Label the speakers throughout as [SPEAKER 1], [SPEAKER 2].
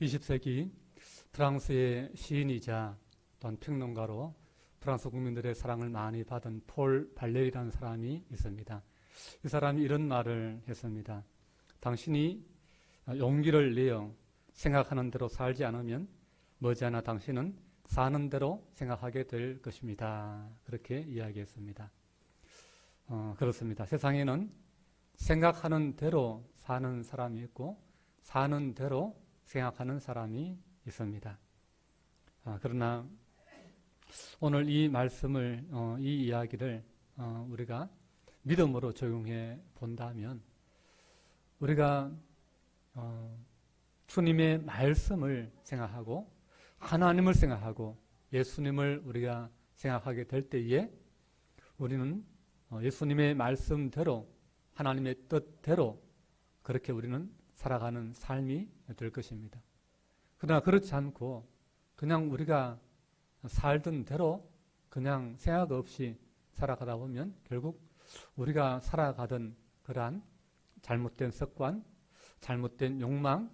[SPEAKER 1] 20세기 프랑스의 시인이자 또한 평론가로 프랑스 국민들의 사랑을 많이 받은 폴 발레리라는 사람이 있습니다. 이 사람이 이런 말을 했습니다. 당신이 용기를 내어 생각하는 대로 살지 않으면 머지않아 당신은 사는 대로 생각하게 될 것입니다. 그렇게 이야기했습니다. 그렇습니다. 세상에는 생각하는 대로 사는 사람이 있고 사는 대로 생각하는 사람이 있습니다. 그러나 오늘 이 말씀을, 이 이야기를 우리가 믿음으로 적용해 본다면 우리가 주님의 말씀을 생각하고 하나님을 생각하고 예수님을 우리가 생각하게 될 때에 우리는 예수님의 말씀대로 하나님의 뜻대로 그렇게 우리는 살아가는 삶이 될 것입니다. 그러나 그렇지 않고 그냥 우리가 살던 대로 그냥 생각 없이 살아가다 보면 결국 우리가 살아가던 그러한 잘못된 습관, 잘못된 욕망,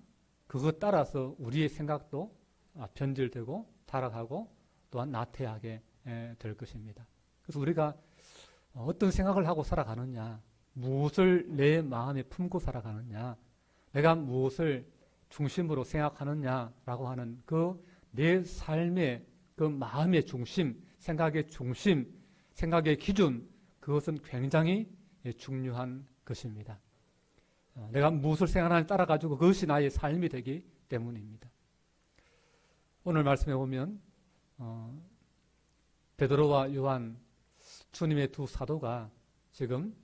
[SPEAKER 1] 그것 따라서 우리의 생각도 변질되고 타락하고 또한 나태하게 될 것입니다. 그래서 우리가 어떤 생각을 하고 살아가느냐, 무엇을 내 마음에 품고 살아가느냐, 내가 무엇을 중심으로 생각하느냐라고 하는 그 내 삶의 그 마음의 중심, 생각의 중심, 생각의 기준, 그것은 굉장히 중요한 것입니다. 내가 무엇을 생각하느냐에 따라 가지고 그것이 나의 삶이 되기 때문입니다. 오늘 말씀에 보면 베드로와 요한 주님의 두 사도가 지금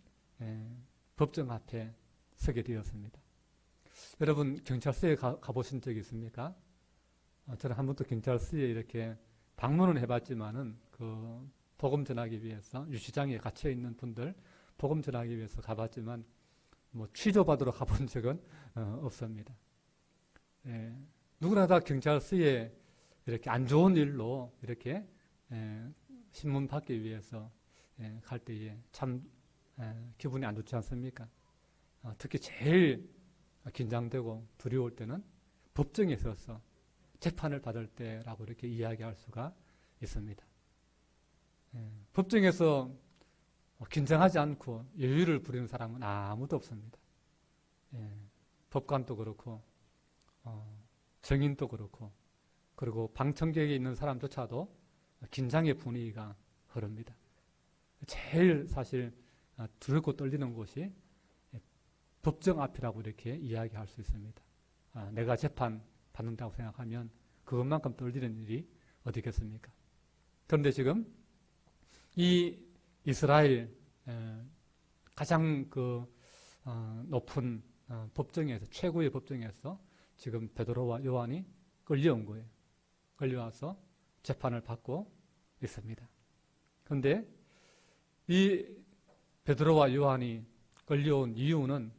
[SPEAKER 1] 법정 앞에 서게 되었습니다. 여러분 경찰서에 가보신 적이 있습니까? 저는 한 번도 경찰서에 이렇게 방문은 해봤지만은 그 복음 전하기 위해서 유치장에 갇혀 있는 분들 복음 전하기 위해서 가봤지만 뭐 취조받으러 가본 적은 없습니다. 누구나 다 경찰서에 이렇게 안 좋은 일로 이렇게 신문 받기 위해서 갈 때에 참 기분이 안 좋지 않습니까? 특히 제일 긴장되고 두려울 때는 법정에 서서 재판을 받을 때라고 이렇게 이야기할 수가 있습니다. 법정에서 긴장하지 않고 여유를 부리는 사람은 아무도 없습니다. 법관도 그렇고 증인도 그렇고 그리고 방청객에 있는 사람조차도 긴장의 분위기가 흐릅니다. 제일 사실 두렵고 떨리는 곳이 법정 앞이라고 이렇게 이야기할 수 있습니다. 내가 재판 받는다고 생각하면 그것만큼 떨리는 일이 어디겠습니까? 그런데 지금 이 이스라엘 가장 그 높은 법정에서 최고의 법정에서 지금 베드로와 요한이 끌려온 거예요. 끌려와서 재판을 받고 있습니다. 그런데 이 베드로와 요한이 끌려온 이유는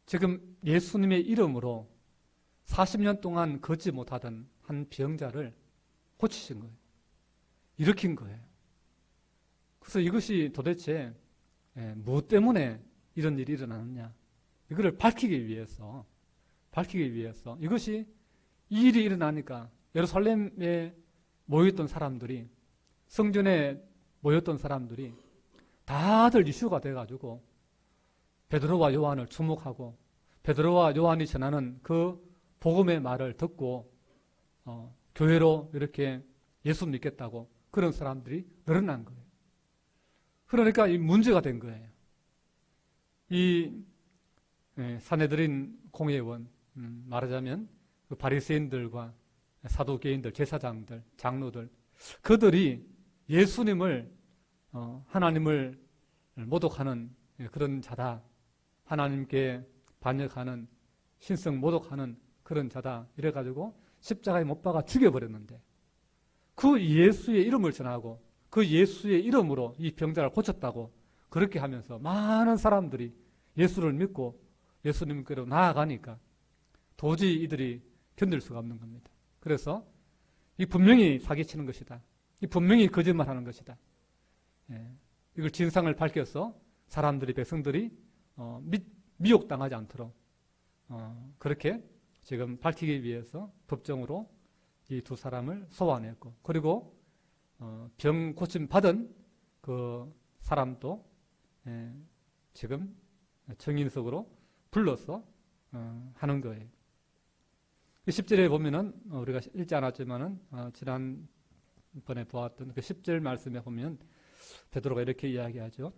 [SPEAKER 1] 지금 예수님의 이름으로 40년 동안 걷지 못하던 한 병자를 고치신 거예요. 일으킨 거예요. 그래서 이것이 도대체 무엇 때문에 이런 일이 일어나느냐, 이거를 밝히기 위해서 이것이 이 일이 일어나니까 예루살렘에 모였던 사람들이, 성전에 모였던 사람들이 다들 이슈가 돼가지고 베드로와 요한을 주목하고 베드로와 요한이 전하는 그 복음의 말을 듣고 교회로 이렇게 예수 믿겠다고 그런 사람들이 늘어난 거예요. 그러니까 이 문제가 된 거예요. 이 산헤드린 공회원, 말하자면 그 바리새인들과 사두개인들, 제사장들, 장로들, 그들이 예수님을 하나님을 모독하는 그런 자다, 하나님께 반역하는, 신성 모독하는 그런 자다 이래가지고 십자가에 못 박아 죽여버렸는데, 그 예수의 이름을 전하고 그 예수의 이름으로 이 병자를 고쳤다고 그렇게 하면서 많은 사람들이 예수를 믿고 예수님께로 나아가니까 도저히 이들이 견딜 수가 없는 겁니다. 그래서 이 분명히 사기치는 것이다, 이 분명히 거짓말하는 것이다, 이걸 진상을 밝혀서 사람들이, 백성들이 미혹당하지 않도록 그렇게 지금 밝히기 위해서 법정으로 이 두 사람을 소환했고, 그리고 병 고침 받은 그 사람도 지금 증인석으로 불러서 하는 거예요. 10절에 보면은 우리가 읽지 않았지만은 지난번에 보았던 그 10절 말씀에 보면 베드로가 이렇게 이야기하죠.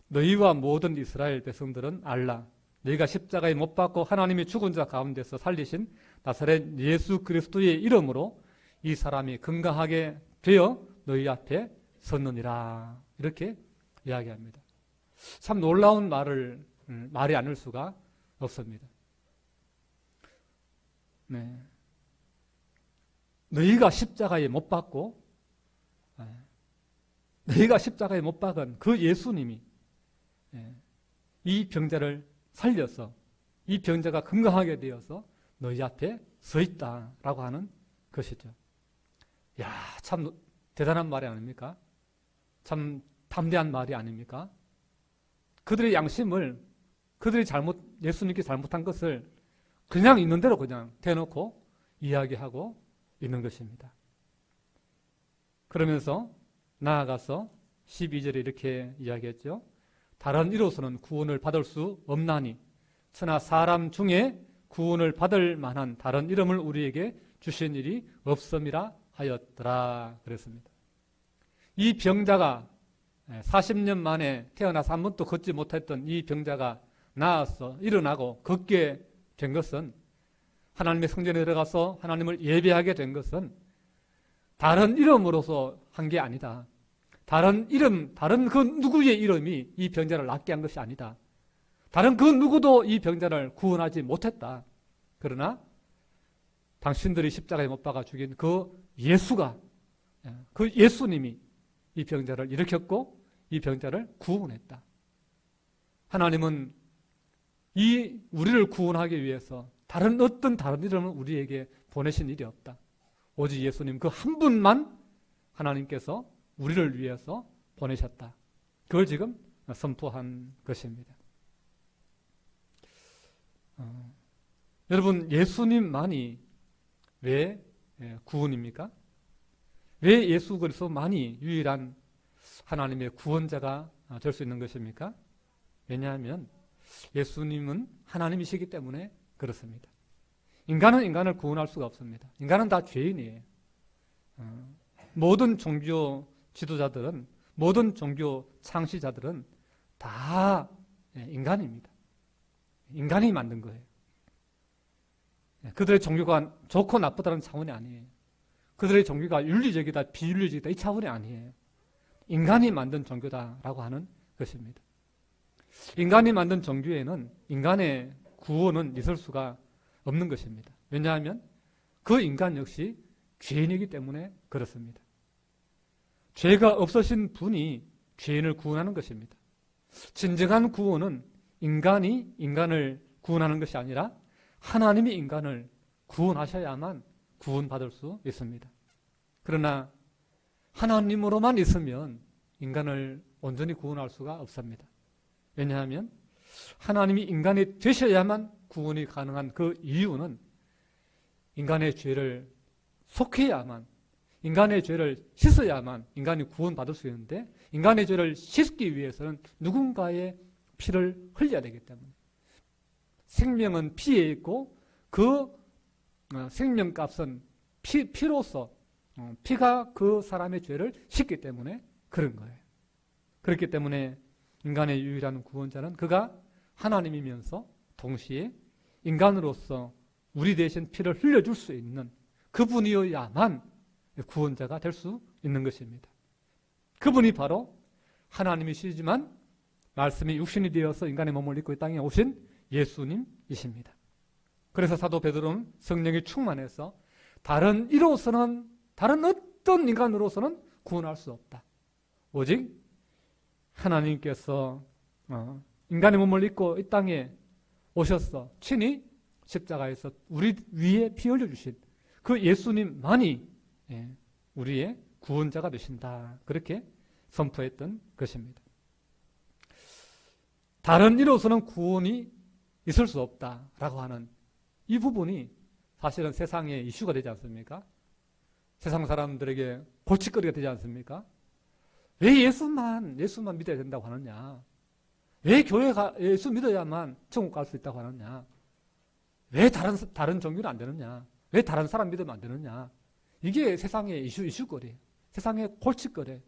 [SPEAKER 1] 너희와 모든 이스라엘 백성들은 알라. 너희가 십자가에 못 박고 하나님이 죽은 자 가운데서 살리신 나사렛 예수 그리스도의 이름으로 이 사람이 건강하게 되어 너희 앞에 섰느니라. 이렇게 이야기합니다. 참 놀라운 말을 말이 않을 수가 없습니다. 네. 너희가 십자가에 못 박고 너희가 십자가에 못 박은 그 예수님이 이 병자를 살려서 이 병자가 건강하게 되어서 너희 앞에 서 있다라고 하는 것이죠. 야, 참 대단한 말이 아닙니까? 참 담대한 말이 아닙니까? 그들의 양심을, 그들이 예수님께 잘못한 것을 그냥 있는 대로 그냥 대놓고 이야기하고 있는 것입니다. 그러면서 나아가서 12절에 이렇게 이야기했죠. 다른 이로서는 구원을 받을 수 없나니 천하 사람 중에 구원을 받을 만한 다른 이름을 우리에게 주신 일이 없음이라 하였더라 그랬습니다. 이 병자가 40년 만에 태어나서 한 번도 걷지 못했던 이 병자가 나아서 일어나고 걷게 된 것은, 하나님의 성전에 들어가서 하나님을 예배하게 된 것은 다른 이름으로서 한 게 아니다. 다른 그 누구의 이름이 이 병자를 낫게 한 것이 아니다. 다른 그 누구도 이 병자를 구원하지 못했다. 그러나 당신들이 십자가에 못 박아 죽인 그 예수가, 그 예수님이 이 병자를 일으켰고 이 병자를 구원했다. 하나님은 우리를 구원하기 위해서 다른 이름을 우리에게 보내신 일이 없다. 오직 예수님 그 한 분만 하나님께서 우리를 위해서 보내셨다. 그걸 지금 선포한 것입니다. 여러분, 예수님만이 왜 구원입니까? 왜 예수 그리스도만이 유일한 하나님의 구원자가 될 수 있는 것입니까? 왜냐하면 예수님은 하나님이시기 때문에 그렇습니다. 인간은 인간을 구원할 수가 없습니다. 인간은 다 죄인이에요. 모든 종교 지도자들은, 모든 종교 창시자들은 다 인간입니다. 인간이 만든 거예요. 그들의 종교가 좋고 나쁘다는 차원이 아니에요. 그들의 종교가 윤리적이다, 비윤리적이다 이 차원이 아니에요. 인간이 만든 종교다라고 하는 것입니다. 인간이 만든 종교에는 인간의 구원은 있을 수가 없는 것입니다. 왜냐하면 그 인간 역시 죄인이기 때문에 그렇습니다. 죄가 없으신 분이 죄인을 구원하는 것입니다. 진정한 구원은 인간이 인간을 구원하는 것이 아니라 하나님이 인간을 구원하셔야만 구원받을 수 있습니다. 그러나 하나님으로만 있으면 인간을 온전히 구원할 수가 없습니다. 왜냐하면 하나님이 인간이 되셔야만 구원이 가능한 그 이유는 인간의 죄를 속해야만, 인간의 죄를 씻어야만 인간이 구원받을 수 있는데, 인간의 죄를 씻기 위해서는 누군가의 피를 흘려야 되기 때문에, 생명은 피에 있고 그 생명값은 피로서 피가 그 사람의 죄를 씻기 때문에 그런 거예요. 그렇기 때문에 인간의 유일한 구원자는 그가 하나님이면서 동시에 인간으로서 우리 대신 피를 흘려줄 수 있는 그분이어야만 구원자가 될 수 있는 것입니다. 그분이 바로 하나님이시지만 말씀이 육신이 되어서 인간의 몸을 입고 이 땅에 오신 예수님이십니다. 그래서 사도 베드로는 성령이 충만해서 다른 어떤 인간으로서는 구원할 수 없다. 오직 하나님께서 인간의 몸을 입고 이 땅에 오셔서 친히 십자가에서 우리 위에 피 흘려주신 그 예수님만이 우리의 구원자가 되신다. 그렇게 선포했던 것입니다. 다른 이로서는 구원이 있을 수 없다라고 하는 이 부분이 사실은 세상의 이슈가 되지 않습니까? 세상 사람들에게 골칫거리가 되지 않습니까? 왜 예수만 믿어야 된다고 하느냐? 왜 교회가 예수 믿어야만 천국 갈 수 있다고 하느냐? 왜 다른 종교는 안 되느냐? 왜 다른 사람 믿으면 안 되느냐? 이게 세상의 이슈거리예요. 세상의 골칫거리.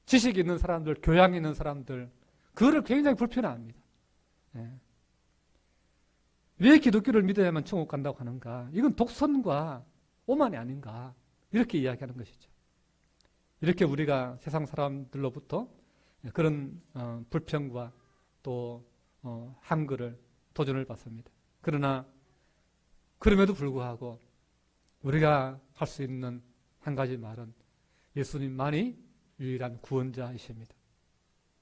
[SPEAKER 1] 지식 있는 사람들, 교양 있는 사람들, 그거를 굉장히 불편해합니다. 왜 기독교를 믿어야만 천국 간다고 하는가? 이건 독선과 오만이 아닌가? 이렇게 이야기하는 것이죠. 이렇게 우리가 세상 사람들로부터 그런 불평과 또 한글을 도전을 받습니다. 그러나 그럼에도 불구하고 우리가 할 수 있는 한 가지 말은 예수님만이 유일한 구원자이십니다.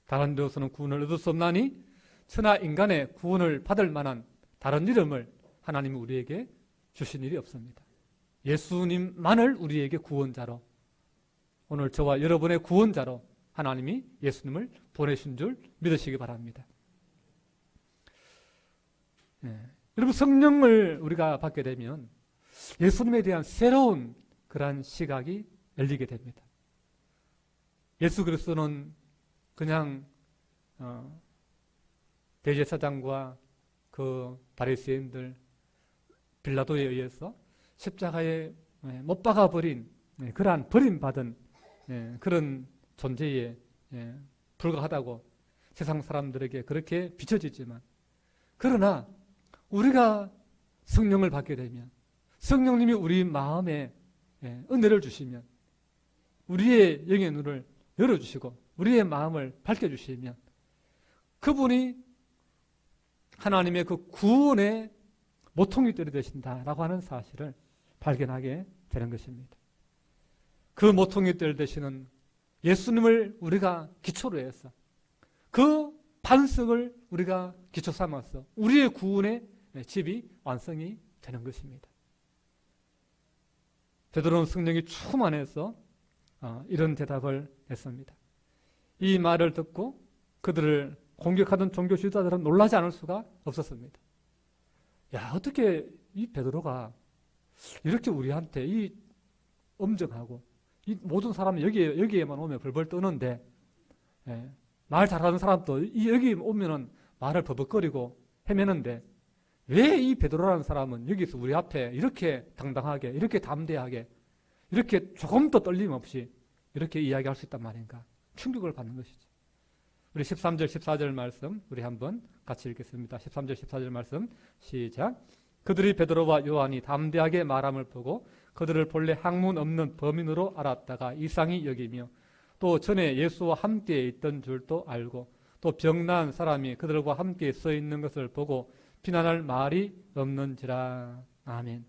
[SPEAKER 1] 다른 데서는 구원을 얻을 수 없나니 천하 인간의 구원을 받을 만한 다른 이름을 하나님이 우리에게 주신 일이 없습니다. 예수님만을 우리에게 구원자로, 오늘 저와 여러분의 구원자로 하나님이 예수님을 보내신 줄 믿으시기 바랍니다. 여러분, 성령을 우리가 받게 되면 예수님에 대한 새로운 그러한 시각이 열리게 됩니다. 예수 그리스도는 그냥 대제사장과 그 바리새인들, 빌라도에 의해서 십자가에 못 박아버린 그러한 버림받은 그런 존재에 불과하다고 세상 사람들에게 그렇게 비춰지지만, 그러나 우리가 성령을 받게 되면, 성령님이 우리 마음에 은혜를 주시면, 우리의 영의 눈을 열어주시고 우리의 마음을 밝혀주시면 그분이 하나님의 그 구원의 모퉁이돌이 되신다라고 하는 사실을 발견하게 되는 것입니다. 그 모퉁이돌 되시는 예수님을 우리가 기초로 해서 그 반석을 우리가 기초 삼아서 우리의 구원의 집이 완성이 되는 것입니다. 베드로는 성령이 충만해서 이런 대답을 했습니다. 이 말을 듣고 그들을 공격하던 종교 지도자들은 놀라지 않을 수가 없었습니다. 야, 어떻게 이 베드로가 이렇게 우리한테 이 엄정하고 이 모든 사람이 여기에만 오면 벌벌 떠는데, 말 잘하는 사람도 여기 오면은 말을 버벅거리고 헤매는데 왜 이 베드로라는 사람은 여기서 우리 앞에 이렇게 당당하게, 이렇게 담대하게, 이렇게 조금도 떨림 없이 이렇게 이야기할 수 있단 말인가? 충격을 받는 것이죠. 우리 13절, 14절 말씀 우리 한번 같이 읽겠습니다. 13절, 14절 말씀 시작. 그들이 베드로와 요한이 담대하게 말함을 보고 그들을 본래 학문 없는 범인으로 알았다가 이상히 여기며 또 전에 예수와 함께 있던 줄도 알고 또 병난 사람이 그들과 함께 서 있는 것을 보고 비난할 말이 없는지라. 아멘.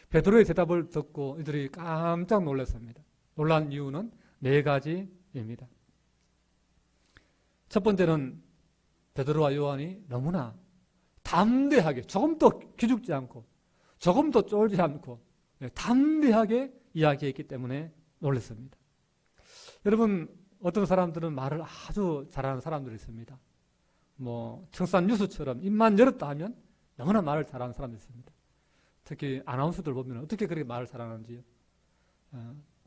[SPEAKER 1] 베드로의 대답을 듣고 이들이 깜짝 놀랐습니다. 놀란 이유는 4가지입니다. 첫 번째는 베드로와 요한이 너무나 담대하게, 조금도 기죽지 않고 조금도 쫄지 않고 담대하게 이야기했기 때문에 놀랐습니다. 여러분, 어떤 사람들은 말을 아주 잘하는 사람들이 있습니다. 청산 뉴스처럼 입만 열었다 하면 너무나 말을 잘하는 사람들이 있습니다. 특히 아나운서들 보면 어떻게 그렇게 말을 잘하는지요.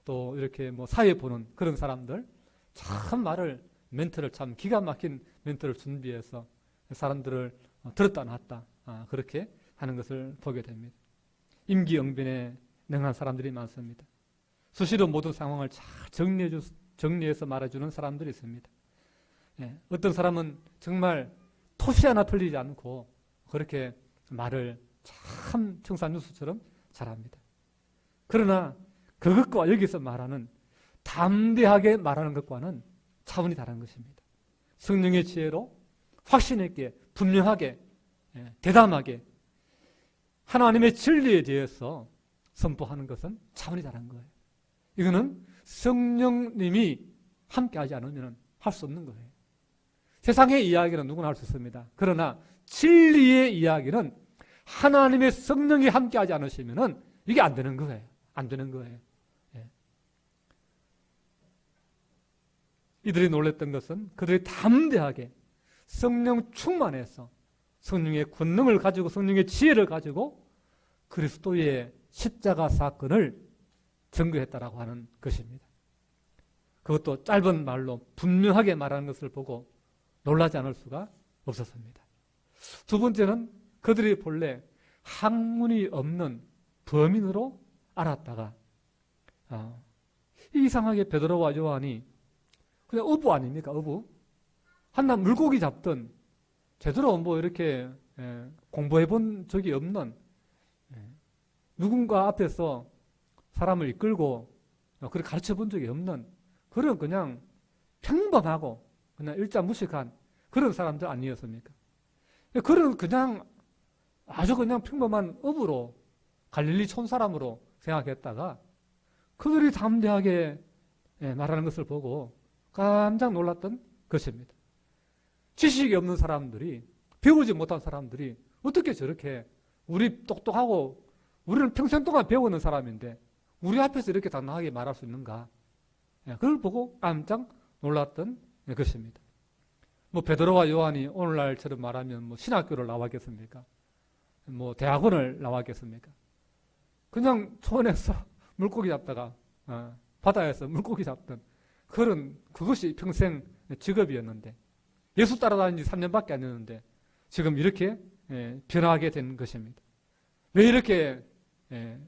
[SPEAKER 1] 또 이렇게 사회 보는 그런 사람들, 참 멘트를 참 기가 막힌 멘트를 준비해서 사람들을 들었다 놨다 그렇게 하는 것을 보게 됩니다. 임기응변에 능한 사람들이 많습니다. 수시로 모든 상황을 잘 정리해서 말해주는 사람들이 있습니다. 어떤 사람은 정말 토시 하나 틀리지 않고 그렇게 말을 참 청산유수처럼 잘합니다. 그러나 그것과 여기서 말하는 담대하게 말하는 것과는 차원이 다른 것입니다. 성령의 지혜로 확신 있게 분명하게 대담하게 하나님의 진리에 대해서 선포하는 것은 차원이 다른 거예요. 이거는 성령님이 함께하지 않으면 할 수 없는 거예요. 세상의 이야기는 누구나 할 수 있습니다. 그러나 진리의 이야기는 하나님의 성령이 함께하지 않으시면 이게 안 되는 거예요. 안 되는 거예요. 이들이 놀랐던 것은 그들이 담대하게 성령 충만해서 성령의 권능을 가지고 성령의 지혜를 가지고 그리스도의 십자가 사건을 증거했다라고 하는 것입니다. 그것도 짧은 말로 분명하게 말하는 것을 보고 놀라지 않을 수가 없었습니다. 두 번째는 그들이 본래 학문이 없는 범인으로 알았다가 이상하게 베드로와 요한이 그냥 어부 아닙니까? 어부. 한낱 물고기 잡던 제대로 뭐 이렇게 공부해 본 적이 없는 누군가 앞에서 사람을 이끌고 그렇게 가르쳐 본 적이 없는 그런 그냥 평범하고 그냥 일자무식한 그런 사람들 아니었습니까? 그런 그냥 아주 그냥 평범한 어부로 갈릴리 촌 사람으로 생각했다가 그들이 담대하게 말하는 것을 보고 깜짝 놀랐던 것입니다. 지식이 없는 사람들이, 배우지 못한 사람들이 어떻게 저렇게 우리 똑똑하고 우리는 평생 동안 배우는 사람인데 우리 앞에서 이렇게 당당하게 말할 수 있는가? 그걸 보고 깜짝 놀랐던 것입니다. 뭐 베드로와 요한이 오늘날처럼 말하면 뭐 신학교를 나왔겠습니까? 뭐 대학원을 나왔겠습니까? 그냥 초원에서 물고기 잡다가 바다에서 물고기 잡던 그것이 평생 직업이었는데 예수 따라다닌 지 3년밖에 안 됐는데 지금 이렇게 변화하게 된 것입니다. 왜 이렇게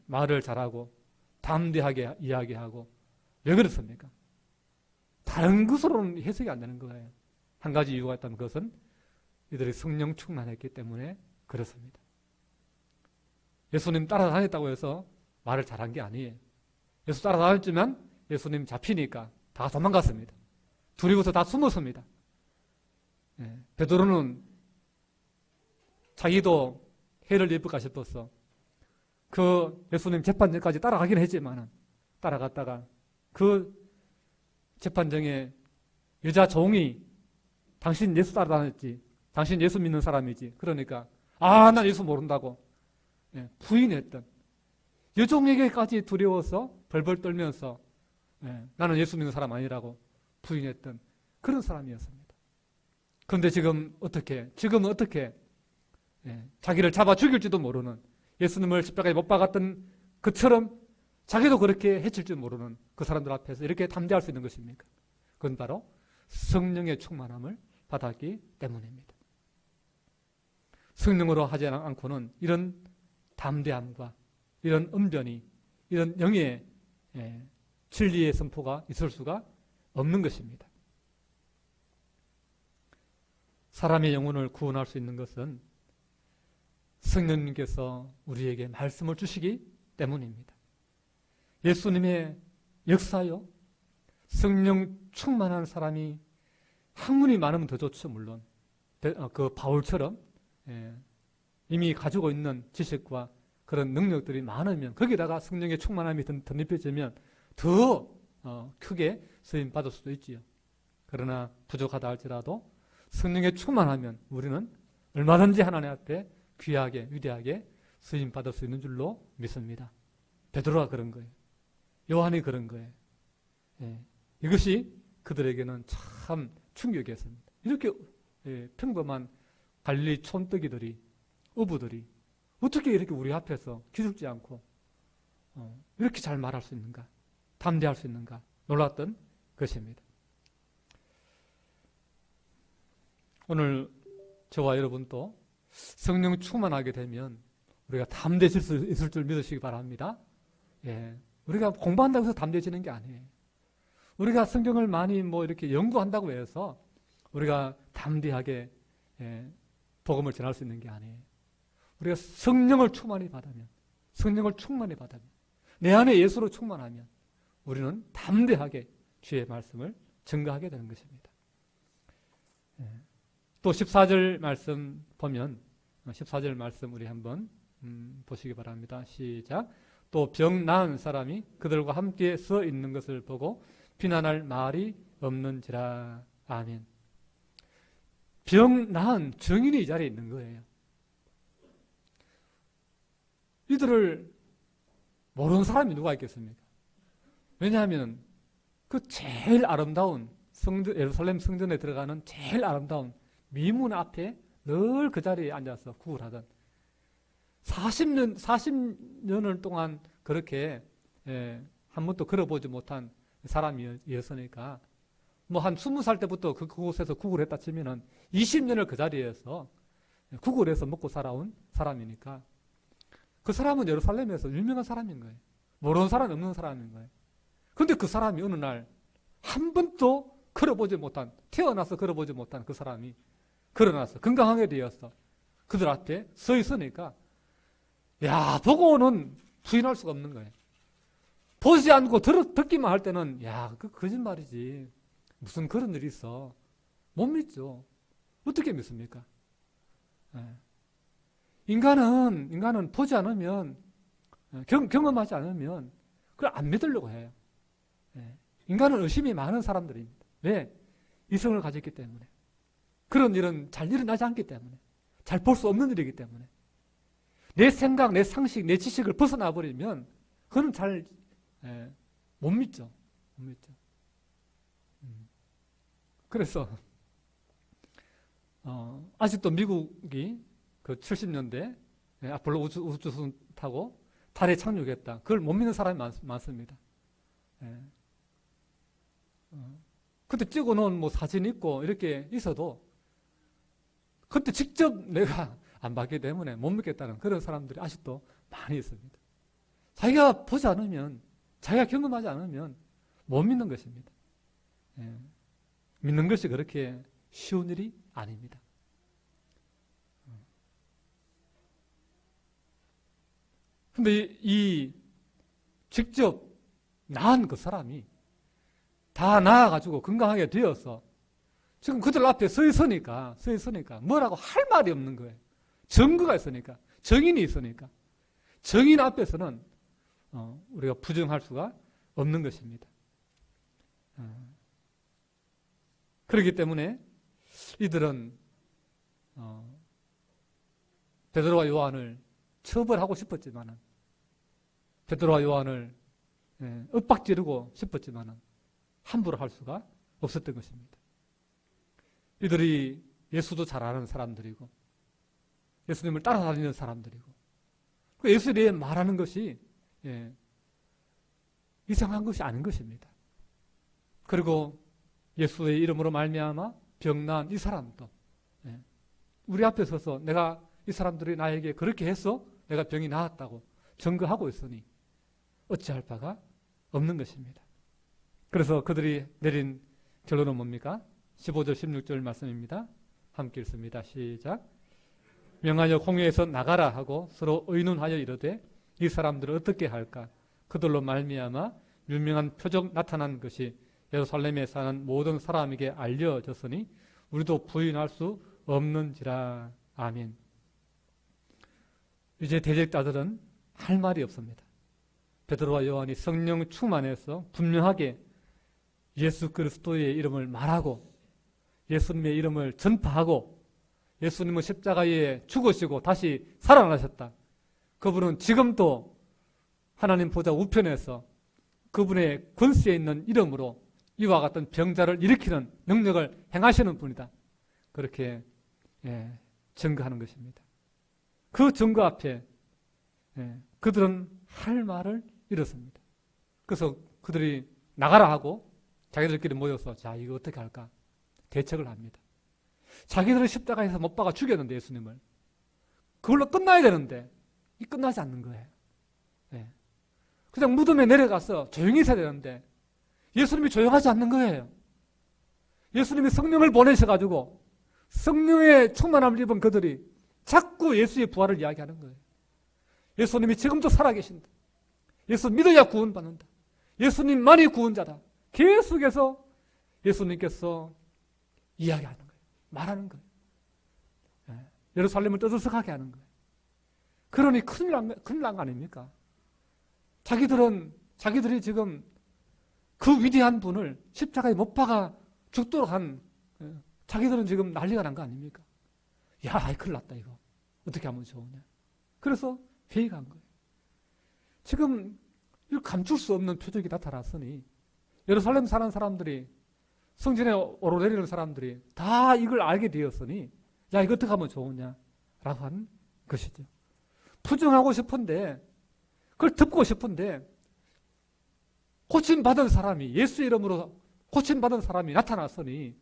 [SPEAKER 1] 말을 잘하고 담대하게 이야기하고 왜 그렇습니까? 다른 것으로는 해석이 안 되는 거예요. 한 가지 이유가 있다는 것은 이들이 성령 충만했기 때문에 그렇습니다. 예수님 따라다녔다고 해서 말을 잘한 게 아니에요. 예수 따라다녔지만 예수님 잡히니까 다 도망갔습니다. 두려워서 다 숨었습니다. 베드로는 자기도 해를 입을까 싶어서 그 예수님 재판정까지 따라가긴 했지만 따라갔다가 그 재판정에 여자 종이 당신 예수 따라다녔지, 당신 예수 믿는 사람이지, 그러니까 난 예수 모른다고 부인했던, 여종에게까지 두려워서 벌벌 떨면서 나는 예수 믿는 사람 아니라고 부인했던 그런 사람이었습니다. 그런데 지금은 어떻게 자기를 잡아 죽일지도 모르는, 예수님을 십자가에 못 박았던 그처럼 자기도 그렇게 해칠 줄 모르는 그 사람들 앞에서 이렇게 담대할 수 있는 것입니까? 그건 바로 성령의 충만함을 받았기 때문입니다. 성령으로 하지 않고는 이런 담대함과 이런 언변이, 이런 영의 진리의 선포가 있을 수가 없는 것입니다. 사람의 영혼을 구원할 수 있는 것은 성령님께서 우리에게 말씀을 주시기 때문입니다. 예수님의 역사요, 성령 충만한 사람이 학문이 많으면 더 좋죠. 물론 그 바울처럼 이미 가지고 있는 지식과 그런 능력들이 많으면, 거기다가 성령의 충만함이 덧입혀지면 더 크게 쓰임 받을 수도 있지요. 그러나 부족하다 할지라도 성령의 충만하면 우리는 얼마든지 하나님 앞에 귀하게 위대하게 쓰임 받을 수 있는 줄로 믿습니다. 베드로가 그런 거예요. 요한이 그런 거예요. 이것이 그들에게는 참 충격이었습니다. 이렇게 평범한 갈릴리 촌뜨기들이, 어부들이 어떻게 이렇게 우리 앞에서 기죽지 않고 이렇게 잘 말할 수 있는가, 담대할 수 있는가 놀랐던 것입니다. 오늘 저와 여러분도 성령 충만하게 되면 우리가 담대해질 수 있을 줄 믿으시기 바랍니다. 우리가 공부한다고 해서 담대해지는 게 아니에요. 우리가 성경을 많이 이렇게 연구한다고 해서 우리가 담대하게 복음을 전할 수 있는 게 아니에요. 우리가 성령을 충만히 받으면, 내 안에 예수로 충만하면 우리는 담대하게 주의 말씀을 증거하게 되는 것입니다. 또 14절 말씀 보면, 14절 말씀 우리 한번 보시기 바랍니다. 시작. 또 병 나은 사람이 그들과 함께 서 있는 것을 보고 비난할 말이 없는지라. 아멘. 병 나은 증인이 이 자리에 있는 거예요. 이들을 모르는 사람이 누가 있겠습니까? 왜냐하면 그 제일 아름다운 예루살렘 성전에 들어가는 제일 아름다운 미문 앞에 늘 그 자리에 앉아서 구걸하던 40년을 동안 그렇게 한 번도 걸어보지 못한 사람이었으니까 뭐 한 20살 때부터 그곳에서 구걸했다 치면은 20년을 그 자리에서 구걸해서 먹고 살아온 사람이니까 그 사람은 예루살렘에서 유명한 사람인 거예요. 모르는 사람이 없는 사람인 거예요. 그런데 그 사람이 어느 날 한 번도 걸어보지 못한, 태어나서 걸어보지 못한 그 사람이 걸어나서 건강하게 되었어. 그들 앞에 서 있으니까 야, 보고는 부인할 수가 없는 거예요. 보지 않고 듣기만 할 때는 야, 그 거짓말이지. 무슨 그런 일이 있어. 못 믿죠. 어떻게 믿습니까? 인간은 보지 않으면, 경험하지 않으면 그걸 안 믿으려고 해요. 인간은 의심이 많은 사람들입니다. 왜? 이성을 가졌기 때문에. 그런 일은 잘 일어나지 않기 때문에. 잘 볼 수 없는 일이기 때문에. 내 생각, 내 상식, 내 지식을 벗어나 버리면 그건 잘 못 믿죠. 못 믿죠. 그래서 아직도 미국이 그 70년대 아폴로 우주선 타고 달에 착륙했다. 그걸 못 믿는 사람이 많습니다. 그때 찍어놓은 뭐 사진 있고 이렇게 있어도 그때 직접 내가 안 봤기 때문에 못 믿겠다는 그런 사람들이 아직도 많이 있습니다. 자기가 보지 않으면, 자기가 경험하지 않으면 못 믿는 것입니다. 믿는 것이 그렇게 쉬운 일이 아닙니다. 근데 이 직접 낳은 그 사람이 다 나아가지고 건강하게 되어서 지금 그들 앞에 서 있으니까 뭐라고 할 말이 없는 거예요. 증거가 있으니까, 증인이 있으니까. 증인 앞에서는 우리가 부정할 수가 없는 것입니다. 그렇기 때문에 이들은 베드로와 요한을 처벌하고 싶었지만은, 베드로와 요한을 윽박지르고 싶었지만은 함부로 할 수가 없었던 것입니다. 이들이 예수도 잘 아는 사람들이고 예수님을 따라다니는 사람들이고 예수에 대해 말하는 것이 이상한 것이 아닌 것입니다. 그리고 예수의 이름으로 말미암아 병난 이 사람도 우리 앞에 서서 내가 이 사람들이 나에게 그렇게 해서 내가 병이 나았다고 증거하고 있으니 어찌할 바가 없는 것입니다. 그래서 그들이 내린 결론은 뭡니까? 15절 16절 말씀입니다. 함께 읽습니다. 시작. 명하여 공회에서 나가라 하고 서로 의논하여 이르되 이 사람들을 어떻게 할까? 그들로 말미암아 유명한 표적 나타난 것이 예루살렘에 사는 모든 사람에게 알려졌으니 우리도 부인할 수 없는지라. 아멘. 이제 대적자들은 할 말이 없습니다. 베드로와 요한이 성령 충만해서 분명하게 예수 그리스도의 이름을 말하고 예수님의 이름을 전파하고 예수님은 십자가에 죽으시고 다시 살아나셨다. 그분은 지금도 하나님 보좌 우편에서 그분의 권세에 있는 이름으로 이와 같은 병자를 일으키는 능력을 행하시는 분이다. 그렇게 증거하는 것입니다. 그 증거 앞에 그들은 할 말을 잃었습니다. 그래서 그들이 나가라 하고 자기들끼리 모여서 자, 이거 어떻게 할까? 대책을 합니다. 자기들은 십자가에서 못 박아 죽였는데 예수님을 그걸로 끝나야 되는데 이 끝나지 않는 거예요. 그냥 무덤에 내려가서 조용히 있어야 되는데 예수님이 조용하지 않는 거예요. 예수님이 성령을 보내셔가지고 성령의 충만함을 입은 그들이 자꾸 예수의 부활을 이야기하는 거예요. 예수님이 지금도 살아계신다. 예수 믿어야 구원받는다. 예수님만이 구원자다. 계속해서 예수님께서 이야기하는 거예요. 말하는 거예요. 예루살렘을 떠들썩하게 하는 거예요. 그러니 큰일 난 거 아닙니까? 자기들이 지금 그 위대한 분을 십자가에 못 박아 죽도록 한 자기들은 지금 난리가 난 거 아닙니까? 야, 큰일 났다 이거. 어떻게 하면 좋으냐. 그래서 회의가 한 거예요. 지금 감출 수 없는 표적이 나타났으니 예루살렘 사는 사람들이 성전에 오르내리는 사람들이 다 이걸 알게 되었으니 야, 이거 어떻게 하면 좋으냐? 라고 하는 것이죠. 부정하고 싶은데, 그걸 듣고 싶은데, 고침받은 사람이, 예수 이름으로 고침받은 사람이 나타났으니,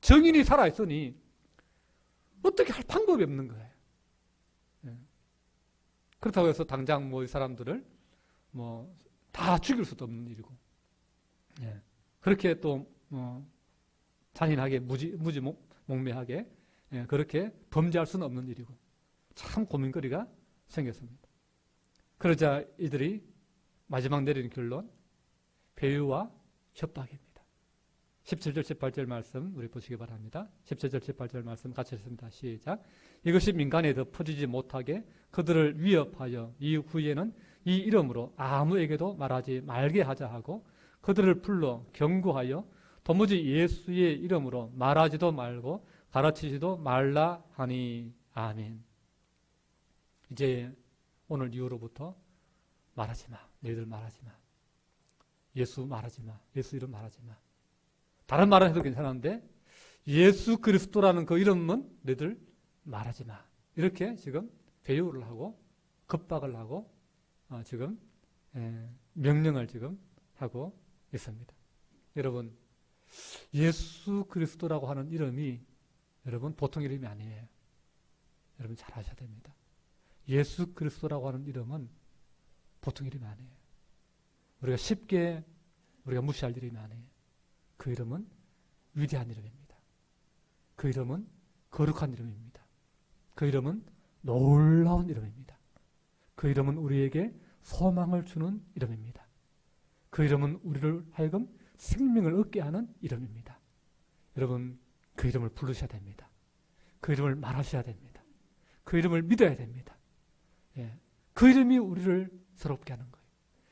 [SPEAKER 1] 정인이 살아있으니, 어떻게 할 방법이 없는 거예요. 그렇다고 해서 당장 이 사람들을 다 죽일 수도 없는 일이고, 그렇게 또, 잔인하게, 무지몽매하게, 그렇게 범죄할 수는 없는 일이고, 참 고민거리가 생겼습니다. 그러자 이들이 마지막 내리는 결론, 배유와 협박입니다. 17절, 18절 말씀 우리 보시기 바랍니다. 17절, 18절 말씀 같이 읽습니다. 시작. 이것이 민간에 더 퍼지지 못하게 그들을 위협하여 이후에는 이 이름으로 아무에게도 말하지 말게 하자 하고 그들을 불러 경고하여 도무지 예수의 이름으로 말하지도 말고 가르치지도 말라 하니. 아멘. 이제 오늘 이후로부터 말하지 마. 너희들 말하지 마. 예수 말하지 마. 예수 이름 말하지 마. 다른 말은 해도 괜찮은데 예수 그리스도라는 그 이름은 너희들 말하지 마. 이렇게 지금 배유를 하고 겁박을 하고 지금 명령을 지금 하고 있습니다. 여러분, 예수 그리스도라고 하는 이름이 여러분 보통 이름이 아니에요. 여러분 잘 아셔야 됩니다. 예수 그리스도라고 하는 이름은 보통 이름이 아니에요. 우리가 쉽게 우리가 무시할 이름이 아니에요. 그 이름은 위대한 이름입니다. 그 이름은 거룩한 이름입니다. 그 이름은 놀라운 이름입니다. 그 이름은 우리에게 소망을 주는 이름입니다. 그 이름은 우리를 하여금 생명을 얻게 하는 이름입니다. 여러분, 그 이름을 부르셔야 됩니다. 그 이름을 말하셔야 됩니다. 그 이름을 믿어야 됩니다. 그 이름이 우리를 새롭게 하는 거예요.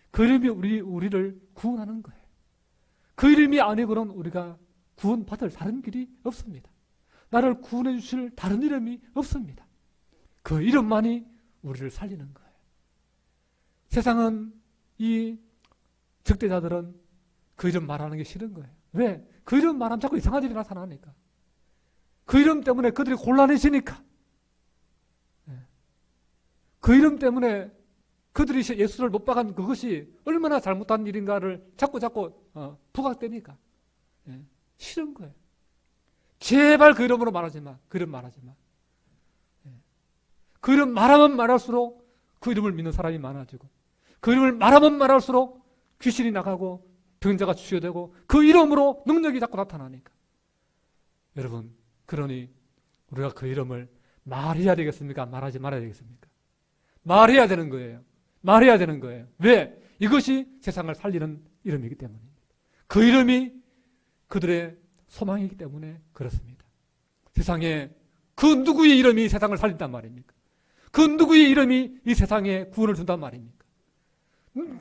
[SPEAKER 1] 그 이름이 우리를 구원하는 거예요. 그 이름이 아니고는 우리가 구원받을 다른 길이 없습니다. 나를 구원해 주실 다른 이름이 없습니다. 그 이름만이 우리를 살리는 거예요. 세상은 이 적대자들은 그 이름 말하는 게 싫은 거예요. 왜? 그 이름 말하면 자꾸 이상한 일이 나타나니까. 그 이름 때문에 그들이 곤란해지니까. 그 이름 때문에 그들이 예수를 못 박은 그것이 얼마나 잘못한 일인가를 자꾸 부각되니까. 싫은 거예요. 제발 그 이름으로 말하지 마. 그 이름 말하지 마. 그 이름 말하면 말할수록 그 이름을 믿는 사람이 많아지고 그 이름을 말하면 말할수록 귀신이 나가고 병자가 치유되고 그 이름으로 능력이 자꾸 나타나니까. 여러분, 그러니 우리가 그 이름을 말해야 되겠습니까? 말하지 말아야 되겠습니까? 말해야 되는 거예요. 말해야 되는 거예요. 왜? 이것이 세상을 살리는 이름이기 때문입니다. 그 이름이 그들의 소망이기 때문에 그렇습니다. 세상에 그 누구의 이름이 세상을 살린단 말입니까? 그 누구의 이름이 이 세상에 구원을 준단 말입니까?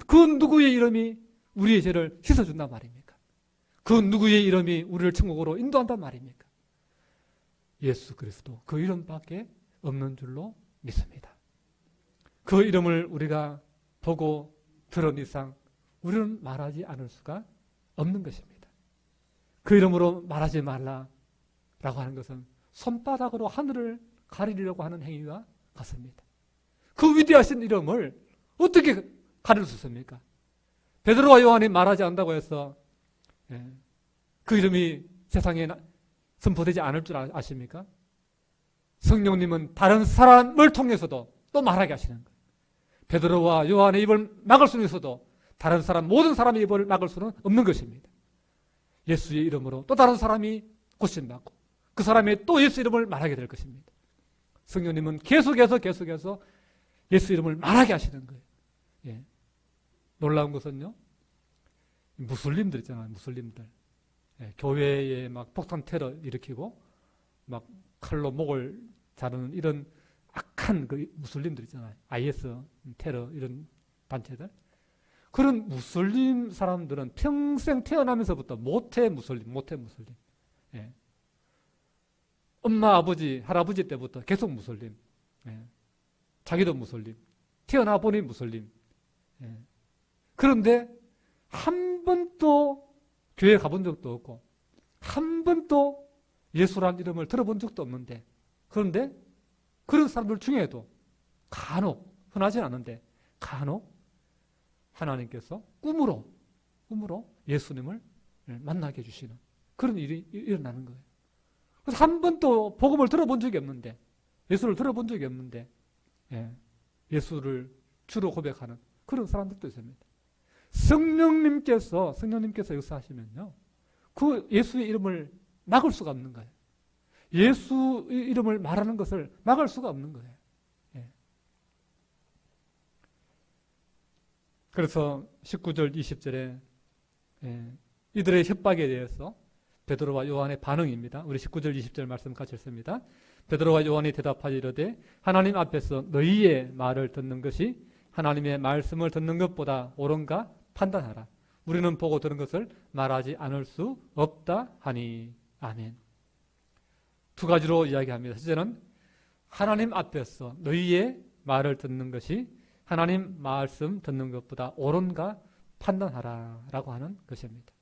[SPEAKER 1] 그 누구의 이름이 우리의 죄를 씻어준단 말입니까? 그 누구의 이름이 우리를 천국으로 인도한단 말입니까? 예수 그리스도, 그 이름밖에 없는 줄로 믿습니다. 그 이름을 우리가 보고 들은 이상 우리는 말하지 않을 수가 없는 것입니다. 그 이름으로 말하지 말라라고 하는 것은 손바닥으로 하늘을 가리려고 하는 행위와 같습니다. 그 위대하신 이름을 어떻게 가릴 수 있습니까? 베드로와 요한이 말하지 않는다고 해서 그 이름이 세상에 선포되지 않을 줄 아십니까? 성령님은 다른 사람을 통해서도 또 말하게 하시는 거예요. 베드로와 요한의 입을 막을 수는 있어도 다른 사람, 모든 사람의 입을 막을 수는 없는 것입니다. 예수의 이름으로 또 다른 사람이 고침받고 그 사람이 또 예수 이름을 말하게 될 것입니다. 성령님은 계속해서 예수 이름을 말하게 하시는 거예요. 놀라운 것은요, 무슬림들 있잖아요. 무슬림들. 교회에 막 폭탄 테러 일으키고 막 칼로 목을 자르는 이런 악한 그 무슬림들 있잖아요. IS 테러 이런 단체들. 그런 무슬림 사람들은 평생 태어나면서부터 모태 무슬림. 엄마, 아버지, 할아버지 때부터 계속 무슬림. 자기도 무슬림. 태어나 보니 무슬림. 그런데 한 번도 교회 가본 적도 없고 한 번도 예수라는 이름을 들어본 적도 없는데 그런데 그런 사람들 중에도 간혹, 흔하진 않은데 간혹 하나님께서 꿈으로 예수님을 만나게 해주시는 그런 일이 일어나는 거예요. 그래서 한 번도 복음을 들어본 적이 없는데, 예수를 들어본 적이 없는데, 예수를 주로 고백하는 그런 사람들도 있습니다. 성령님께서 역사하시면요, 그 예수의 이름을 막을 수가 없는 거예요. 예수의 이름을 말하는 것을 막을 수가 없는 거예요. 그래서 19절, 20절에 이들의 협박에 대해서 베드로와 요한의 반응입니다. 우리 19절, 20절 말씀 같이 읽습니다. 베드로와 요한이 대답하여 이르되 하나님 앞에서 너희의 말을 듣는 것이 하나님의 말씀을 듣는 것보다 옳은가 판단하라. 우리는 보고 들은 것을 말하지 않을 수 없다 하니. 아멘. 두 가지로 이야기합니다. 첫째는 하나님 앞에서 너희의 말을 듣는 것이 하나님 말씀 듣는 것보다 옳은가 판단하라 라고 하는 것입니다.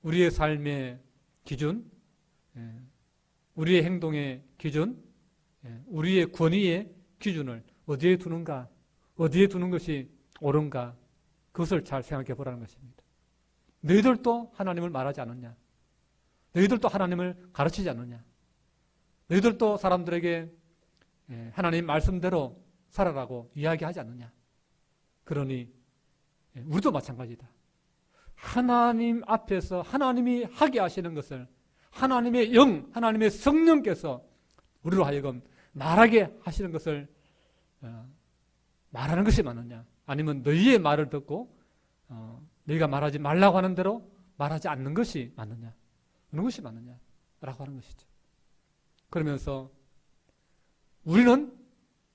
[SPEAKER 1] 우리의 삶의 기준, 우리의 행동의 기준, 우리의 권위의 기준을 어디에 두는가, 어디에 두는 것이 옳은가, 그것을 잘 생각해 보라는 것입니다. 너희들도 하나님을 말하지 않느냐? 너희들도 하나님을 가르치지 않느냐? 너희들도 사람들에게 하나님 말씀대로 살아라고 이야기하지 않느냐? 그러니 우리도 마찬가지다. 하나님 앞에서 하나님이 하게 하시는 것을 하나님의 영, 하나님의 성령께서 우리로 하여금 말하게 하시는 것을 말하는 것이 맞느냐? 아니면 너희의 말을 듣고 너희가 말하지 말라고 하는 대로 말하지 않는 것이 맞느냐? 어느 것이 맞느냐라고 하는 것이죠. 그러면서 우리는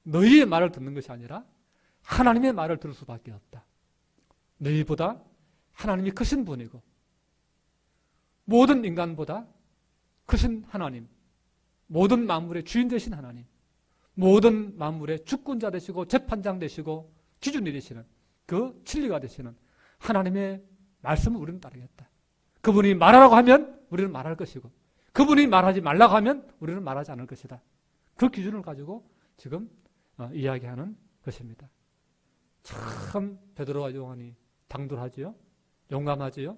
[SPEAKER 1] 너희의 말을 듣는 것이 아니라 하나님의 말을 들을 수밖에 없다. 너희보다 하나님이 크신 분이고 모든 인간보다 크신 하나님, 모든 만물의 주인 되신 하나님, 모든 만물의 주권자 되시고 재판장 되시고 기준이 되시는 그 진리가 되시는 하나님의 말씀을 우리는 따르겠다. 그분이 말하라고 하면 우리는 말할 것이고 그분이 말하지 말라고 하면 우리는 말하지 않을 것이다. 그 기준을 가지고 지금 이야기하는 것입니다. 참 베드로와 요한이 당돌하지요? 용감하지요?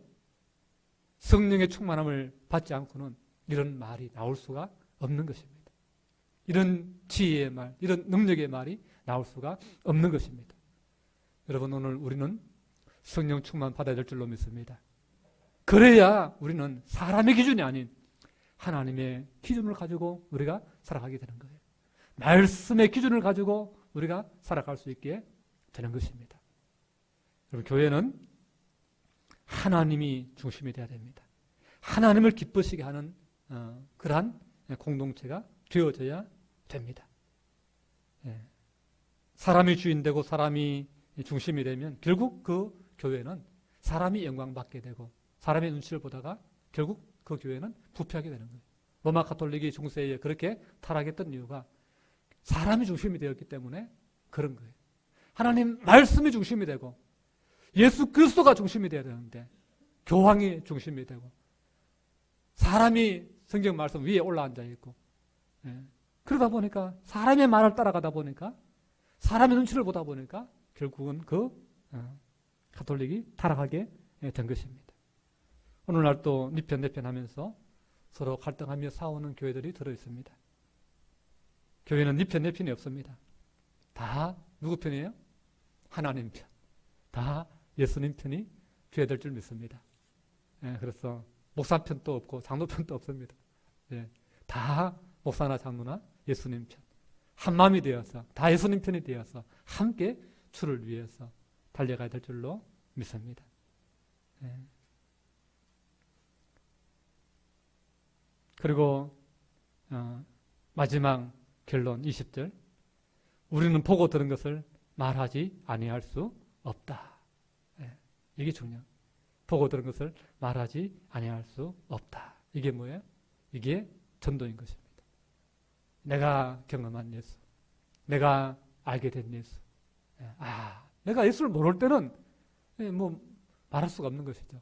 [SPEAKER 1] 성령의 충만함을 받지 않고는 이런 말이 나올 수가 없는 것입니다. 이런 지혜의 말, 이런 능력의 말이 나올 수가 없는 것입니다. 여러분, 오늘 우리는 성령 충만 받아야 될 줄로 믿습니다. 그래야 우리는 사람의 기준이 아닌 하나님의 기준을 가지고 우리가 살아가게 되는 거예요. 말씀의 기준을 가지고 우리가 살아갈 수 있게 되는 것입니다. 여러분, 교회는 하나님이 중심이 되어야 됩니다. 하나님을 기쁘시게 하는 그러한 공동체가 되어져야 됩니다. 사람이 주인되고 사람이 중심이 되면 결국 그 교회는 사람이 영광받게 되고 사람의 눈치를 보다가 결국 그 교회는 부패하게 되는 거예요. 로마 가톨릭이 중세에 그렇게 타락했던 이유가 사람이 중심이 되었기 때문에 그런 거예요. 하나님 말씀이 중심이 되고 예수 그리스도가 중심이 되어야 되는데 교황이 중심이 되고 사람이 성경 말씀 위에 올라앉아 있고 그러다 보니까 사람의 말을 따라가다 보니까 사람의 눈치를 보다 보니까 결국은 그 가톨릭이 타락하게 된 것입니다. 오늘날 또 네 편 내 편 하면서 서로 갈등하며 싸우는 교회들이 들어있습니다. 교회는 네 편 내 편이 없습니다. 다 누구 편이에요? 하나님 편. 다 예수님 편이 돼야 될 줄 믿습니다. 그래서 목사 편도 없고 장로 편도 없습니다. 다 목사나 장로나 예수님 편. 한 마음이 되어서 다 예수님 편이 되어서 함께 주를 위해서 달려가야 될 줄로 믿습니다. 그리고 마지막 결론 20절. 우리는 보고 들은 것을 말하지 아니할 수 없다. 이게 중요해요. 보고 들은 것을 말하지 아니할 수 없다. 이게 뭐예요? 이게 전도인 것입니다. 내가 경험한 예수, 내가 알게 된 예수. 내가 예수를 모를 때는 뭐 말할 수가 없는 것이죠.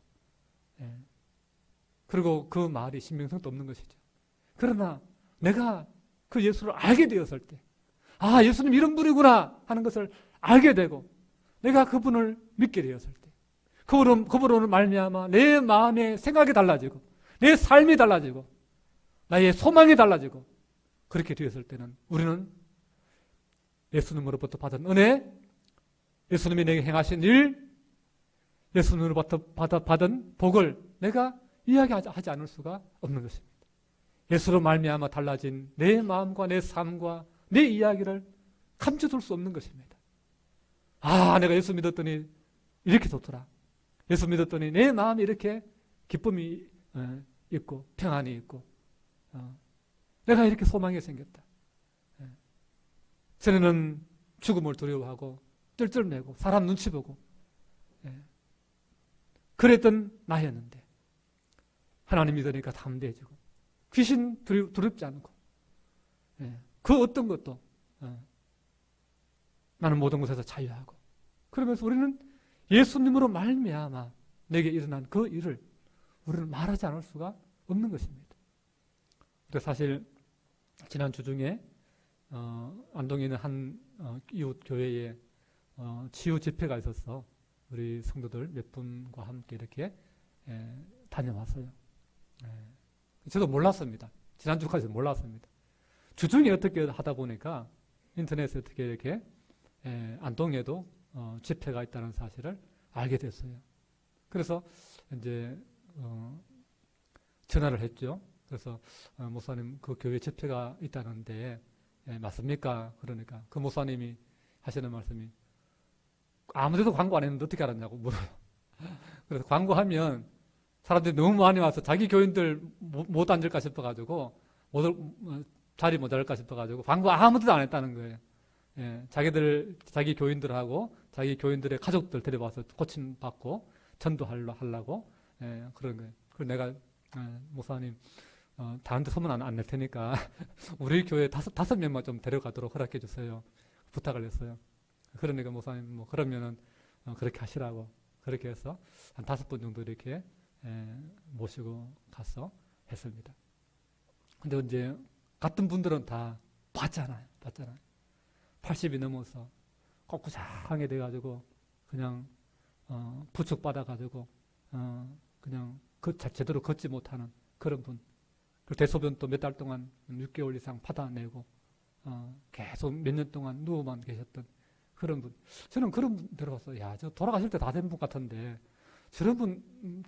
[SPEAKER 1] 그리고 그 말이 신빙성도 없는 것이죠. 그러나 내가 그 예수를 알게 되었을 때, 아, 예수님 이런 분이구나 하는 것을 알게 되고, 내가 그분을 믿게 되었을 때, 그분으로 말미암아 내 마음의 생각이 달라지고, 내 삶이 달라지고, 나의 소망이 달라지고, 그렇게 되었을 때는 우리는 예수님으로부터 받은 은혜, 예수님이 내게 행하신 일, 예수님으로부터 받은 복을 내가 이야기하지 않을 수가 없는 것입니다. 예수로 말미암아 달라진 내 마음과 내 삶과 내 이야기를 감춰둘 수 없는 것입니다. 아, 내가 예수 믿었더니 이렇게 좋더라. 예수 믿었더니 내 마음에 이렇게 기쁨이 있고 평안이 있고, 내가 이렇게 소망이 생겼다. 전에는 죽음을 두려워하고 쩔쩔매고 사람 눈치 보고 그랬던 나였는데, 하나님 믿으니까 담대해지고 귀신 두렵지 않고, 그 어떤 것도 나는 모든 것에서 자유하고, 그러면서 우리는 예수님으로 말미암아 내게 일어난 그 일을 우리는 말하지 않을 수가 없는 것입니다. 그래서 사실 지난주 중에 안동에 있는 한 이웃 교회에 치유 집회가 있었어. 우리 성도들 몇 분과 함께 이렇게 다녀왔어요. 저도 몰랐습니다. 지난주까지 몰랐습니다. 주중에 어떻게 하다 보니까 인터넷에 어떻게 이렇게 안동에도 집회가 있다는 사실을 알게 됐어요. 그래서 이제 전화를 했죠. 그래서 목사님, 그 교회 집회가 있다는데 맞습니까? 그러니까 그 목사님이 하시는 말씀이, 아무데도 광고 안 했는데 어떻게 알았냐고 물어요. 그래서 광고하면 사람들이 너무 많이 와서 자기 교인들 못 앉을까 싶어가지고, 자리 모자랄까 싶어가지고 광고 아무데도 안 했다는 거예요. 자기 교인들하고 자기 교인들의 가족들 데려와서 코칭 받고 전도하려고 그런 거예요. 그래서 내가 목사님, 다른 데 소문 안 낼 테니까 우리 교회 다섯 명만 좀 데려가도록 허락해 주세요. 부탁을 했어요. 그러니까 목사님, 뭐 그러면은 그렇게 하시라고, 그렇게 해서 한 5분 정도 이렇게 모시고 가서 했습니다. 근데 이제 같은 분들은 다 봤잖아요. 80이 넘어서 꺾구장하게 돼가지고 그냥 부축받아가지고 그냥 제대로 걷지 못하는 그런 분. 그 대소변 또 몇 달 동안 6개월 이상 받아내고 계속 몇 년 동안 누워만 계셨던 그런 분. 저는 그런 분 데려와서, 야, 저 돌아가실 때 다 된 분 같은데 저런 분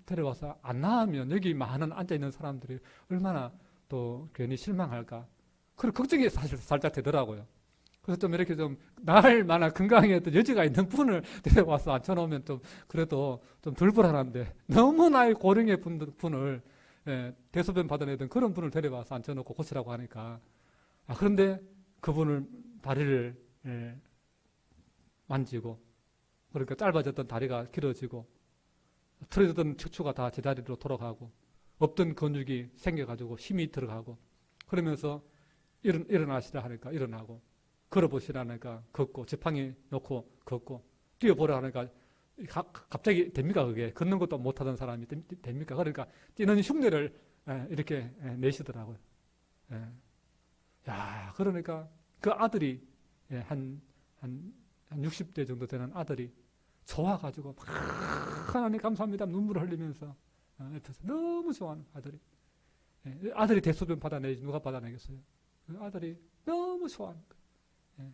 [SPEAKER 1] 데려와서 안 나으면 여기 많은 앉아있는 사람들이 얼마나 또 괜히 실망할까, 그런 걱정이 사실 살짝 되더라고요. 그래서 좀 이렇게 좀 나을 만한 건강에 어떤 여지가 있는 분을 데려와서 앉혀놓으면 좀 그래도 좀 덜 불안한데, 너무 나이 고령의 분을 대소변 받아내던 그런 분을 데려와서 앉혀놓고 고치라고 하니까, 그런데 그분을 다리를 만지고, 그러니까 짧아졌던 다리가 길어지고 틀어졌던 척추가 다 제자리로 돌아가고 없던 근육이 생겨가지고 힘이 들어가고, 그러면서 일어나시라 하니까 일어나고, 걸어보시라 하니까 걷고, 지팡이 놓고 걷고, 뛰어보라 하니까 갑자기 됩니까? 그게 걷는 것도 못하던 사람이 됩니까? 그러니까 뛰는 흉내를 이렇게 내시더라고요. 야, 그러니까 그 아들이 한 60대 정도 되는 아들이 좋아가지고 막 하나님 감사합니다 눈물을 흘리면서 옆에서 너무 좋아하는 아들이, 아들이 대소변 받아내지 누가 받아내겠어요? 그 아들이 너무 좋아하는 거예요.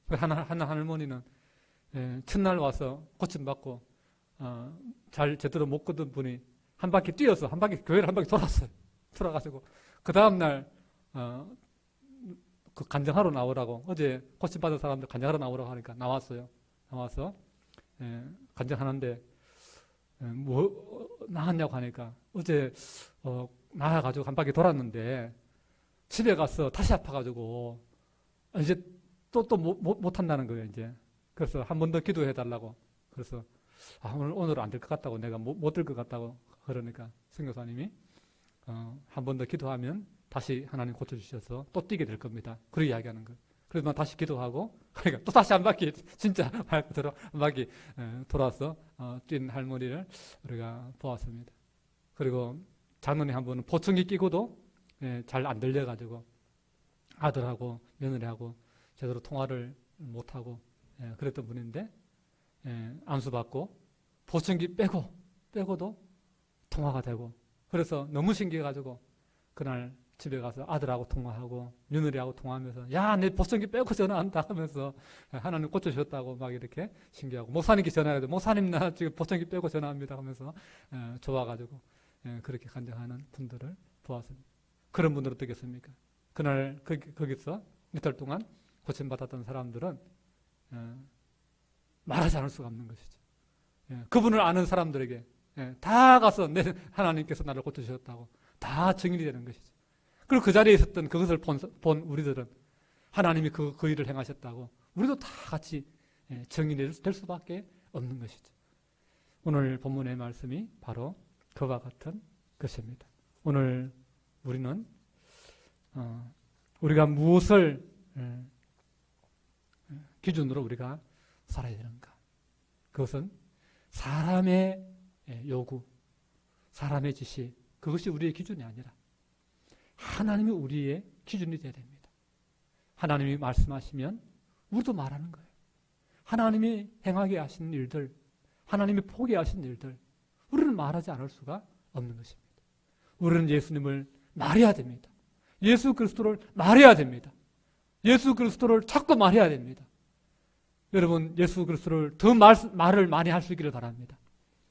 [SPEAKER 1] 한 할머니는 첫날 와서 고침받고 잘 제대로 못 걷던 분이 한 바퀴 뛰어서 교회를 한 바퀴 돌았어요. 돌아가지고 그 다음날 그 간증하러 나오라고, 어제 고침받은 사람들 간증하러 나오라고 하니까 나왔어요. 나와서 간증하는데 뭐 나았냐고 하니까, 어제 나아가지고 한 바퀴 돌았는데 집에 가서 다시 아파가지고 이제 또 못 한다는 거예요. 이제 그래서 한 번 더 기도해 달라고. 그래서 오늘 안 될 것 같다고, 내가 못 될 것 같다고 그러니까 선교사님이 한 번 더 기도하면 다시 하나님 고쳐주셔서 또 뛰게 될 겁니다. 그렇게 이야기하는 거예요. 그래서 다시 기도하고, 그러니까 또 다시 한 바퀴, 진짜 말 그대로 한 바퀴 돌아서 뛴 할머니를 우리가 보았습니다. 그리고 장로님 한 분은 보청기 끼고도 잘 안 들려가지고 아들하고 며느리하고 제대로 통화를 못하고 그랬던 분인데 안수받고 보청기 빼고도 통화가 되고 그래서 너무 신기해가지고 그날 집에 가서 아들하고 통화하고 며느리하고 통화하면서 야, 내 보청기 빼고 전화한다 하면서 하나님 고쳐주셨다고 막 이렇게 신기하고 목사님께 전화해도 목사님 나 지금 보청기 빼고 전화합니다 하면서 좋아가지고 그렇게 간증하는 분들을 보았습니다. 그런 분들 어떻겠습니까? 그날 거기서 이틀 동안 고침받았던 사람들은 말하지 않을 수가 없는 것이죠. 그분을 아는 사람들에게 다 가서 내 하나님께서 나를 고쳐주셨다고 다 증인이 되는 것이죠. 그리고 그 자리에 있었던 그것을 본 우리들은 하나님이 그 일을 행하셨다고 우리도 다 같이 증인이 될 수밖에 없는 것이죠. 오늘 본문의 말씀이 바로 그와 같은 것입니다. 오늘 우리는 우리가 무엇을 기준으로 우리가 살아야 되는가? 그것은 사람의 요구, 사람의 지시, 그것이 우리의 기준이 아니라 하나님이 우리의 기준이 되어야 됩니다. 하나님이 말씀하시면 우리도 말하는 거예요. 하나님이 행하게 하신 일들, 하나님이 포기하신 일들, 우리는 말하지 않을 수가 없는 것입니다. 우리는 예수님을 말해야 됩니다. 예수 그리스도를 말해야 됩니다. 예수 그리스도를 자꾸 말해야 됩니다. 여러분, 예수 그리스도를 더 말을 많이 할 수 있기를 바랍니다.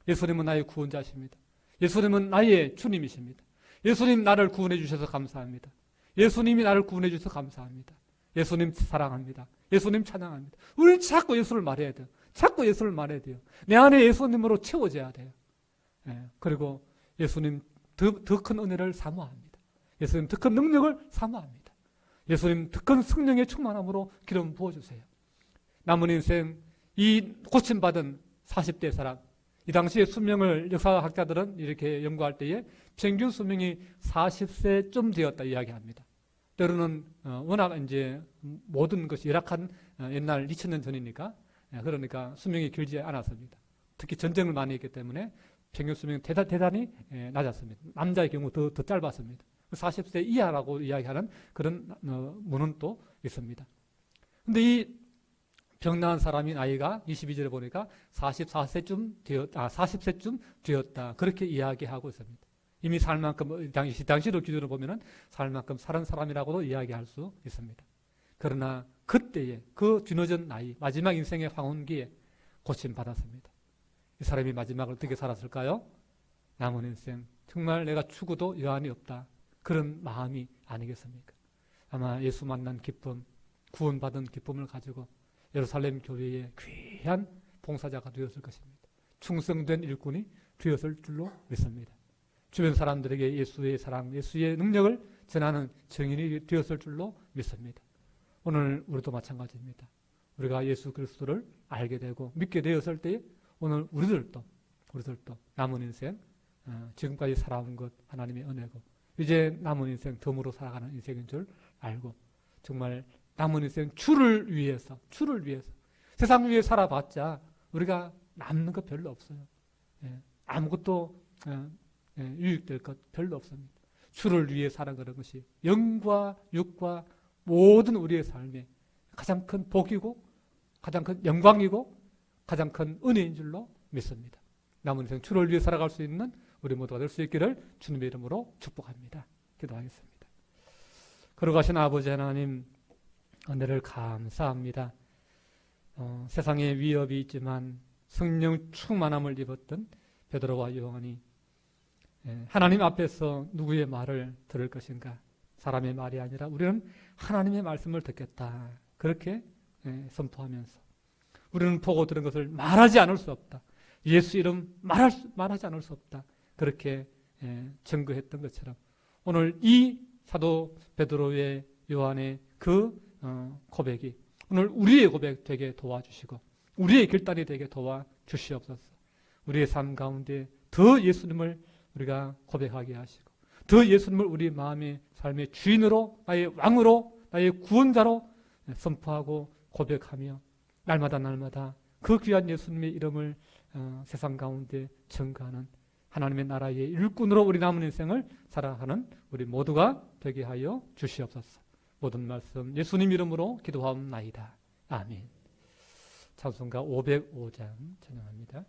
[SPEAKER 1] 예수님은 나의 구원자십니다. 예수님은 나의 주님이십니다. 예수님 나를 구원해 주셔서 감사합니다. 예수님이 나를 구원해 주셔서 감사합니다. 예수님 사랑합니다. 예수님 찬양합니다. 우리는 자꾸 예수를 말해야 돼요. 자꾸 예수를 말해야 돼요. 내 안에 예수님으로 채워져야 돼요. 그리고 예수님 더 큰 은혜를 사모합니다. 예수님 더 큰 능력을 사모합니다. 예수님 더 큰 성령의 충만함으로 기름 부어주세요. 남은 인생 이 고침받은 40대 사람, 이 당시에 수명을 역사학자들은 이렇게 연구할 때에 평균 수명이 40세쯤 되었다 이야기합니다. 때로는 워낙 이제 모든 것이 열악한 옛날 2000년 전이니까 그러니까 수명이 길지 않았습니다. 특히 전쟁을 많이 했기 때문에 평균 수명이 대단히 낮았습니다. 남자의 경우 더 짧았습니다. 40세 이하라고 이야기하는 그런 문은 또 있습니다. 근데 이 병나은 사람이 나이가 22절에 보니까 40세쯤 되었다. 그렇게 이야기하고 있습니다. 이미 살 만큼, 당시로 기준으로 보면은 살 만큼 살은 사람이라고도 이야기할 수 있습니다. 그러나 그때에 그 뒤늦은 나이, 마지막 인생의 황혼기에 고침받았습니다. 이 사람이 마지막을 어떻게 살았을까요? 남은 인생, 정말 내가 죽어도 여한이 없다. 그런 마음이 아니겠습니까? 아마 예수 만난 기쁨, 구원받은 기쁨을 가지고 예루살렘 교회의 귀한 봉사자가 되었을 것입니다. 충성된 일꾼이 되었을 줄로 믿습니다. 주변 사람들에게 예수의 사랑, 예수의 능력을 전하는 증인이 되었을 줄로 믿습니다. 오늘 우리도 마찬가지입니다. 우리가 예수 그리스도를 알게 되고 믿게 되었을 때 오늘 우리들도 남은 인생, 지금까지 살아온 것 하나님의 은혜고 이제 남은 인생 덤으로 살아가는 인생인 줄 알고 정말 남은 인생 주를 위해서 세상 위에 살아봤자 우리가 남는 것 별로 없어요. 아무것도 유익될 것 별로 없습니다. 주를 위해 살아가는 것이 영과 육과 모든 우리의 삶에 가장 큰 복이고 가장 큰 영광이고 가장 큰 은혜인 줄로 믿습니다. 남은 인생 주를 위해 살아갈 수 있는 우리 모두가 될 수 있기를 주님의 이름으로 축복합니다. 기도하겠습니다. 거룩하신 아버지 하나님, 은혜를 감사합니다. 세상에 위협이 있지만 성령 충만함을 입었던 베드로와 요한이 하나님 앞에서 누구의 말을 들을 것인가? 사람의 말이 아니라 우리는 하나님의 말씀을 듣겠다. 그렇게 선포하면서 우리는 보고 들은 것을 말하지 않을 수 없다. 예수 이름 말하지 않을 수 없다. 그렇게 증거했던 것처럼 오늘 이 사도 베드로의 요한의 그 고백이 오늘 우리의 고백 되게 도와주시고 우리의 결단이 되게 도와주시옵소서. 우리의 삶 가운데 더 예수님을 우리가 고백하게 하시고 더 예수님을 우리 마음의 삶의 주인으로 나의 왕으로 나의 구원자로 선포하고 고백하며 날마다 그 귀한 예수님의 이름을 세상 가운데 증거하는 하나님의 나라의 일꾼으로 우리 남은 인생을 살아가는 우리 모두가 되게 하여 주시옵소서. 모든 말씀 예수님 이름으로 기도하옵나이다. 아멘. 찬송가 505장 찬양합니다.